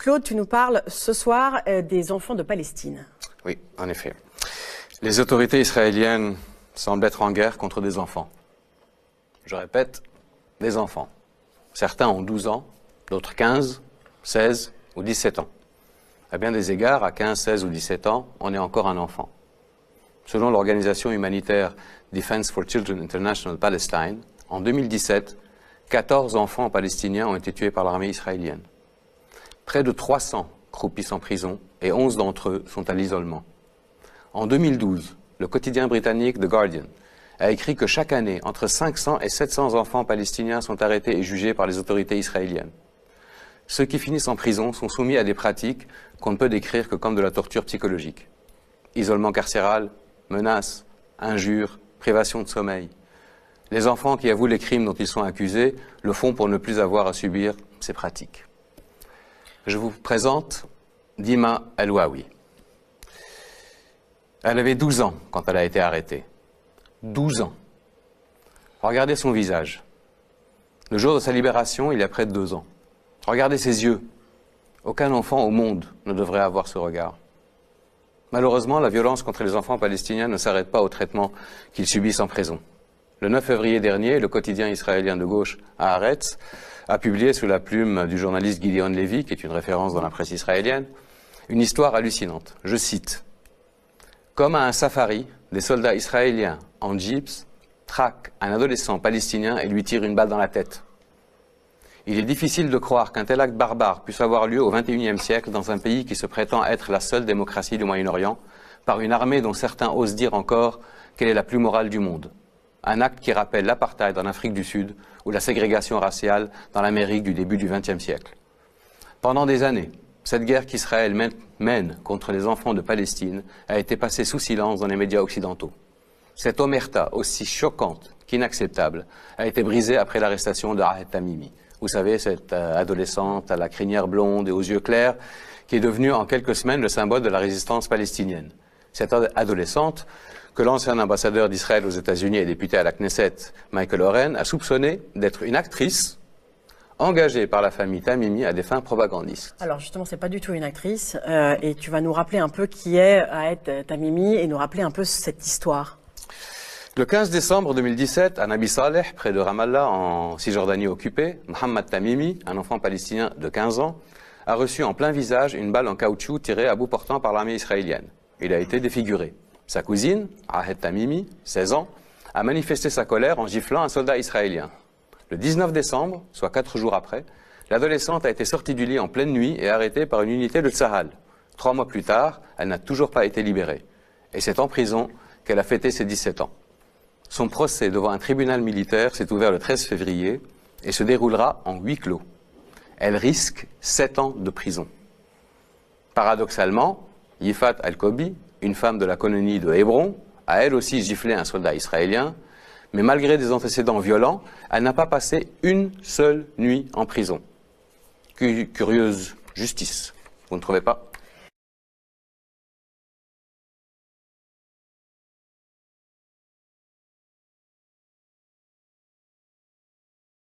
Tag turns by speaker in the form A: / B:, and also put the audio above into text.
A: Claude, tu nous parles ce soir des enfants de Palestine.
B: Oui, en effet. Les autorités israéliennes semblent être en guerre contre des enfants. Je répète, des enfants. Certains ont 12 ans, d'autres 15, 16 ou 17 ans. À bien des égards, à 15, 16 ou 17 ans, on est encore un enfant. Selon l'organisation humanitaire Defense for Children International Palestine, en 2017, 14 enfants palestiniens ont été tués par l'armée israélienne. Près de 300 croupissent en prison et 11 d'entre eux sont à l'isolement. En 2012, le quotidien britannique The Guardian a écrit que chaque année, entre 500 et 700 enfants palestiniens sont arrêtés et jugés par les autorités israéliennes. Ceux qui finissent en prison sont soumis à des pratiques qu'on ne peut décrire que comme de la torture psychologique. Isolement carcéral, menaces, injures, privation de sommeil. Les enfants qui avouent les crimes dont ils sont accusés le font pour ne plus avoir à subir ces pratiques. Je vous présente Dima El-Wawi. Elle avait 12 ans quand elle a été arrêtée. 12 ans. Regardez son visage. Le jour de sa libération, il y a près de 2 ans. Regardez ses yeux. Aucun enfant au monde ne devrait avoir ce regard. Malheureusement, la violence contre les enfants palestiniens ne s'arrête pas au traitement qu'ils subissent en prison. Le 9 février dernier, le quotidien israélien de gauche Haaretz a publié sous la plume du journaliste Gideon Levy, qui est une référence dans la presse israélienne, une histoire hallucinante. Je cite. Comme à un safari, des soldats israéliens en jeeps traquent un adolescent palestinien et lui tirent une balle dans la tête. Il est difficile de croire qu'un tel acte barbare puisse avoir lieu au XXIe siècle dans un pays qui se prétend être la seule démocratie du Moyen-Orient, par une armée dont certains osent dire encore qu'elle est la plus morale du monde. Un acte qui rappelle l'apartheid en Afrique du Sud ou la ségrégation raciale dans l'Amérique du début du XXe siècle. Pendant des années, cette guerre qu'Israël mène contre les enfants de Palestine a été passée sous silence dans les médias occidentaux. Cette omerta, aussi choquante qu'inacceptable, a été brisée après l'arrestation de Ahed Tamimi. Vous savez, cette adolescente à la crinière blonde et aux yeux clairs, qui est devenue en quelques semaines le symbole de la résistance palestinienne. Cette adolescente, que l'ancien ambassadeur d'Israël aux États-Unis et député à la Knesset, Michael Oren, a soupçonné d'être une actrice engagée par la famille Tamimi à des fins propagandistes.
A: Alors justement, c'est pas du tout une actrice, et tu vas nous rappeler un peu qui est Ahed Tamimi et nous rappeler un peu cette histoire.
B: Le 15 décembre 2017, à Nabi Saleh, près de Ramallah, en Cisjordanie occupée, Mohamed Tamimi, un enfant palestinien de 15 ans, a reçu en plein visage une balle en caoutchouc tirée à bout portant par l'armée israélienne. Il a été défiguré. Sa cousine, Ahed Tamimi, 16 ans, a manifesté sa colère en giflant un soldat israélien. Le 19 décembre, soit 4 jours après, l'adolescente a été sortie du lit en pleine nuit et arrêtée par une unité de Tsahal. 3 mois plus tard, elle n'a toujours pas été libérée. Et c'est en prison qu'elle a fêté ses 17 ans. Son procès devant un tribunal militaire s'est ouvert le 13 février et se déroulera en huis clos. Elle risque 7 ans de prison. Paradoxalement, Yifat Al-Kobi, une femme de la colonie de Hébron, a elle aussi giflé un soldat israélien, mais malgré des antécédents violents, elle n'a pas passé une seule nuit en prison. Curieuse justice, vous ne trouvez pas ?